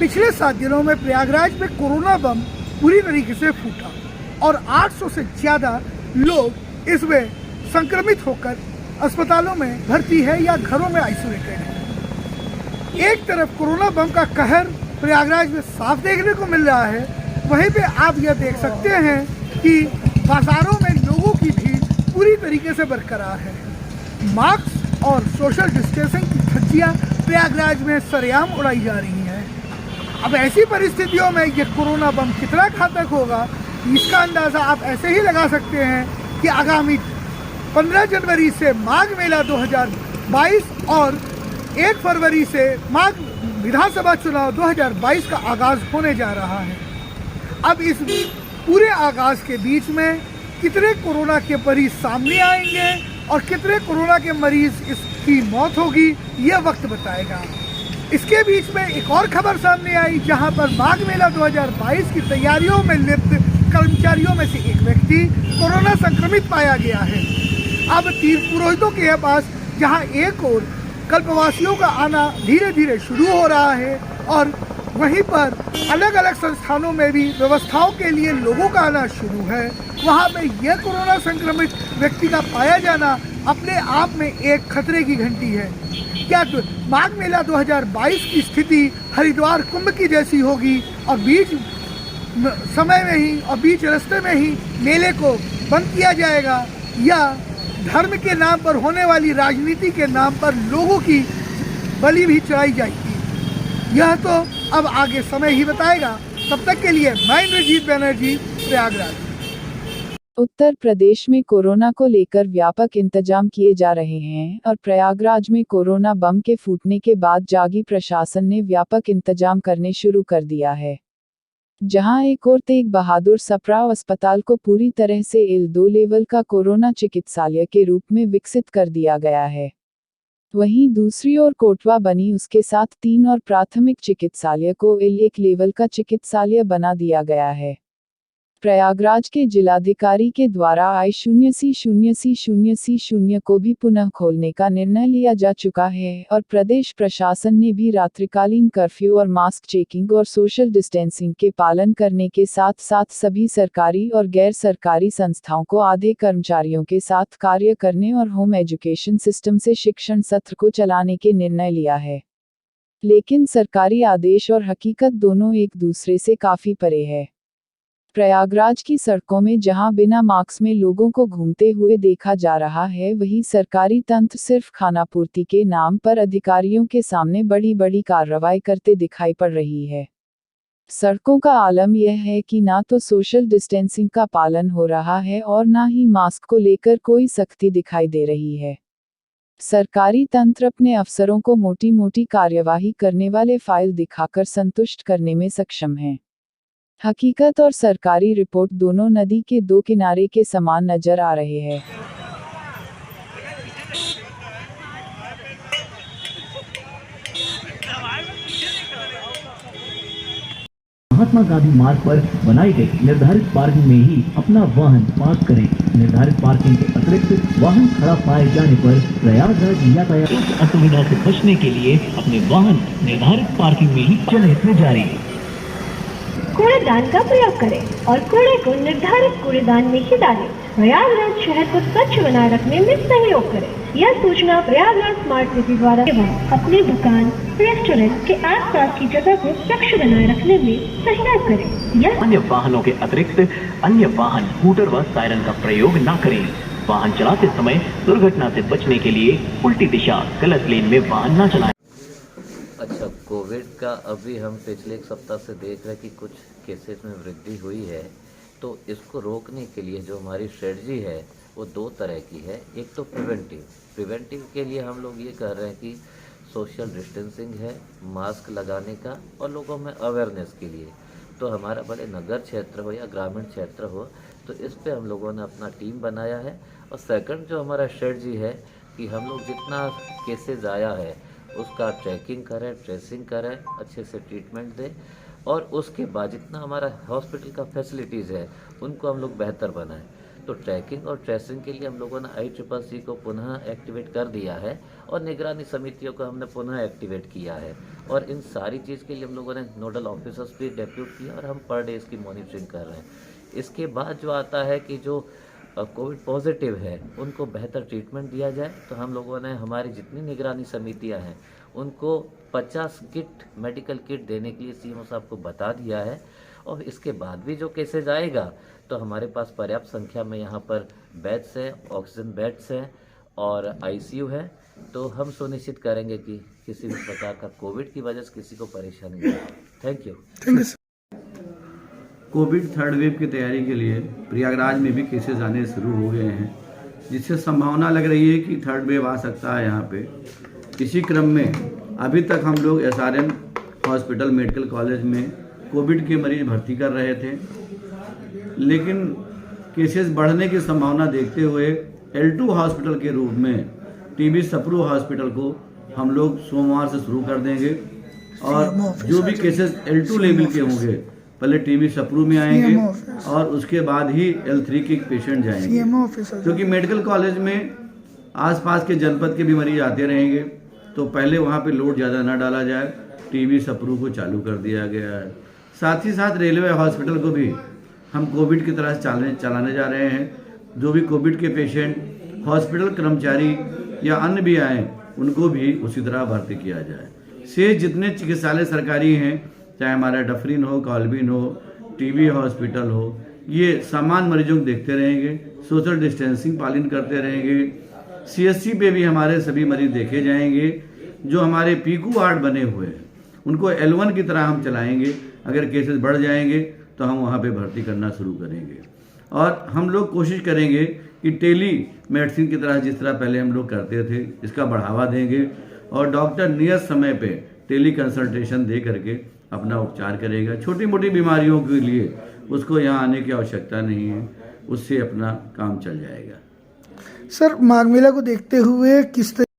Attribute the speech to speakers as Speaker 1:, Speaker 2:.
Speaker 1: पिछले 7 दिनों में प्रयागराज में कोरोना बम पूरी तरीके से फूटा और 800 से ज़्यादा लोग इसमें संक्रमित होकर अस्पतालों में भर्ती है या घरों में आइसोलेटेड है। एक तरफ कोरोना बम का कहर प्रयागराज में साफ देखने को मिल रहा है, वहीं पे आप यह देख सकते हैं कि बाजारों में लोगों की भीड़ पूरी तरीके से बरकरार है। मास्क और सोशल डिस्टेंसिंग की धज्जियां प्रयागराज में सरेआम उड़ाई जा रही हैं। अब ऐसी परिस्थितियों में ये कोरोना बम कितना घातक होगा, इसका अंदाज़ा आप ऐसे ही लगा सकते हैं कि आगामी 15 जनवरी से माघ मेला 2022 और 1 फरवरी से माघ विधानसभा चुनाव 2022 का आगाज़ होने जा रहा है। अब इस पूरे आगाज़ के बीच में कितने कोरोना के मरीज सामने आएंगे और कितने कोरोना के मरीज इसकी मौत होगी, यह वक्त बताएगा। इसके बीच में एक और खबर सामने आई, जहां पर माघ मेला 2022 की तैयारियों में लिप्त कर्मचारियों में से एक व्यक्ति कोरोना संक्रमित पाया गया है। अब तीर्थ पुरोहितों के पास जहां एक और कल्पवासियों का आना धीरे धीरे शुरू हो रहा है और वहीं पर अलग अलग संस्थानों में भी व्यवस्थाओं के लिए लोगों का आना शुरू है, वहाँ पे यह कोरोना संक्रमित व्यक्ति का पाया जाना अपने आप में एक खतरे की घंटी है। क्या माघ मेला 2022 की स्थिति हरिद्वार कुंभ की जैसी होगी और बीच समय में ही और बीच रास्ते में ही मेले को बंद किया जाएगा, या धर्म के नाम पर होने वाली राजनीति के नाम पर लोगों की बलि भी चढ़ाई जाएगी? यह तो अब आगे समय ही बताएगा। तब तक के लिए मैं इंद्रजीत बनर्जी, प्रयागराज।
Speaker 2: उत्तर प्रदेश में कोरोना को लेकर व्यापक इंतजाम किए जा रहे हैं और प्रयागराज में कोरोना बम के फूटने के बाद जागी प्रशासन ने व्यापक इंतजाम करने शुरू कर दिया है। जहां एक और तेग बहादुर सप्रा अस्पताल को पूरी तरह से L2 लेवल का कोरोना चिकित्सालय के रूप में विकसित कर दिया गया है, वहीं दूसरी ओर कोटवा बनी उसके साथ 3 और प्राथमिक चिकित्सालय को L1 लेवल का चिकित्सालय बना दिया गया है। प्रयागराज के जिलाधिकारी के द्वारा I0C0C0C0 को भी पुनः खोलने का निर्णय लिया जा चुका है और प्रदेश प्रशासन ने भी रात्रिकालीन कर्फ्यू और मास्क चेकिंग और सोशल डिस्टेंसिंग के पालन करने के साथ साथ सभी सरकारी और गैर सरकारी संस्थाओं को आधे कर्मचारियों के साथ कार्य करने और होम एजुकेशन सिस्टम से शिक्षण सत्र को चलाने के निर्णय लिया है। लेकिन सरकारी आदेश और हकीकत दोनों एक दूसरे से काफी परे है। प्रयागराज की सड़कों में जहां बिना मास्क में लोगों को घूमते हुए देखा जा रहा है, वहीं सरकारी तंत्र सिर्फ खानापूर्ति के नाम पर अधिकारियों के सामने बड़ी बड़ी कार्रवाई करते दिखाई पड़ रही है। सड़कों का आलम यह है कि ना तो सोशल डिस्टेंसिंग का पालन हो रहा है और ना ही मास्क को लेकर कोई सख्ती दिखाई दे रही है। सरकारी तंत्र अपने अफसरों को मोटी मोटी कार्यवाही करने वाले फाइल दिखाकर संतुष्ट करने में सक्षम है। हकीकत और सरकारी रिपोर्ट दोनों नदी के 2 किनारे के समान नजर आ रहे हैं।
Speaker 3: महात्मा गांधी मार्ग पर बनाई गई निर्धारित पार्किंग में ही अपना वाहन पार्क करें। निर्धारित पार्किंग के अतिरिक्त वाहन खड़ा पाए जाने पर प्रयागराज यातायात इस असुविधा से बचने के लिए अपने वाहन निर्धारित पार्किंग में ही जनहित में जारी।
Speaker 4: कूड़ेदान का प्रयोग करें और कूड़े को निर्धारित कूड़ेदान में ही डालें। प्रयागराज शहर को स्वच्छ बनाए रखने में सहयोग करें। यह सूचना प्रयागराज स्मार्ट सिटी द्वारा एवं अपने दुकान रेस्टोरेंट के आसपास की जगह को स्वच्छ बनाए रखने में सहयोग करें। यह
Speaker 3: अन्य वाहनों के अतिरिक्त अन्य वाहन हूटर व सायरन का प्रयोग न करें। वाहन चलाते समय दुर्घटना से बचने के लिए उल्टी दिशा गलत लेन में वाहन न चलाएं।
Speaker 5: अच्छा, कोविड का अभी हम पिछले 1 सप्ताह से देख रहे हैं कि कुछ केसेस में वृद्धि हुई है, तो इसको रोकने के लिए जो हमारी स्ट्रेटजी है वो 2 तरह की है। एक तो प्रिवेंटिव के लिए हम लोग ये कर रहे हैं कि सोशल डिस्टेंसिंग है, मास्क लगाने का और लोगों में अवेयरनेस के लिए। तो हमारा भले नगर क्षेत्र हो या ग्रामीण क्षेत्र हो, तो इस पे हम लोगों ने अपना टीम बनाया है। और सेकंड जो हमारा स्ट्रेटजी है कि हम लोग जितना केसेस आया है उसका ट्रैकिंग करें, ट्रेसिंग करें, अच्छे से ट्रीटमेंट दें और उसके बाद जितना हमारा हॉस्पिटल का फैसिलिटीज़ है उनको हम लोग बेहतर बनाएं। तो ट्रैकिंग और ट्रेसिंग के लिए हम लोगों ने ICCC को पुनः एक्टिवेट कर दिया है और निगरानी समितियों को हमने पुनः एक्टिवेट किया है और इन सारी चीज़ के लिए हम लोगों ने नोडल ऑफिसर्स भी डेप्यूट किया और हम पर डे इसकी मॉनिटरिंग कर रहे हैं। इसके बाद जो आता है कि जो कोविड पॉजिटिव है उनको बेहतर ट्रीटमेंट दिया जाए, तो हम लोगों ने हमारी जितनी निगरानी समितियां हैं उनको 50 किट मेडिकल किट देने के लिए सीएमओ साहब को बता दिया है। और इसके बाद भी जो केसेज आएगा तो हमारे पास पर्याप्त संख्या में यहाँ पर बेड्स है, ऑक्सीजन बेड्स हैं और आईसीयू है, तो हम सुनिश्चित करेंगे कि किसी भी प्रकार का कोविड की वजह से किसी को परेशानी नहीं हो। Thank you.
Speaker 1: Thank you sir.
Speaker 6: Covid third wave की तैयारी के लिए प्रयागराज में भी केसेस आने शुरू हो गए हैं, जिससे संभावना लग रही है कि थर्ड वेव आ सकता है यहाँ पे। इसी क्रम में अभी तक हम लोग SRM हॉस्पिटल मेडिकल कॉलेज में कोविड के मरीज भर्ती कर रहे थे, लेकिन केसेस बढ़ने की संभावना देखते हुए L2 हॉस्पिटल के रूप में TB सप्रू हॉस्पिटल को हम लोग सोमवार से शुरू कर देंगे। और जो भी केसेस L2 लेवल के होंगे पहले TB सप्रू में आएंगे और उसके बाद ही L3 के पेशेंट जाएंगे, क्योंकि मेडिकल कॉलेज में आसपास के जनपद के भी मरीज आते रहेंगे, तो पहले वहाँ पे लोड ज़्यादा ना डाला जाए, TB सप्रू को चालू कर दिया गया है। साथ ही साथ रेलवे हॉस्पिटल को भी हम कोविड की तरह चलाने जा रहे हैं। जो भी कोविड के पेशेंट हॉस्पिटल कर्मचारी या अन्य भी आए उनको भी उसी तरह भर्ती किया जाए। शेष जितने चिकित्सालय सरकारी हैं, चाहे हमारा डफरीन हो, कॉलबिन हो, TB हॉस्पिटल हो, ये सामान्य मरीजों को देखते रहेंगे, सोशल डिस्टेंसिंग पालन करते रहेंगे। CSC पे भी हमारे सभी मरीज देखे जाएंगे। जो हमारे पीकू वार्ड बने हुए हैं उनको L1 की तरह हम चलाएंगे। अगर केसेस बढ़ जाएंगे तो हम वहाँ पे भर्ती करना शुरू करेंगे। और हम लोग कोशिश करेंगे कि टेली मेडिसिन की तरह जिस तरह पहले हम लोग करते थे इसका बढ़ावा देंगे, और डॉक्टर नियत समय पे टेली कंसल्टेशन दे करके अपना उपचार करेगा। छोटी मोटी बीमारियों के लिए उसको यहाँ आने की आवश्यकता नहीं है, उससे अपना काम चल जाएगा।
Speaker 1: सर, माघ मेला को देखते हुए किस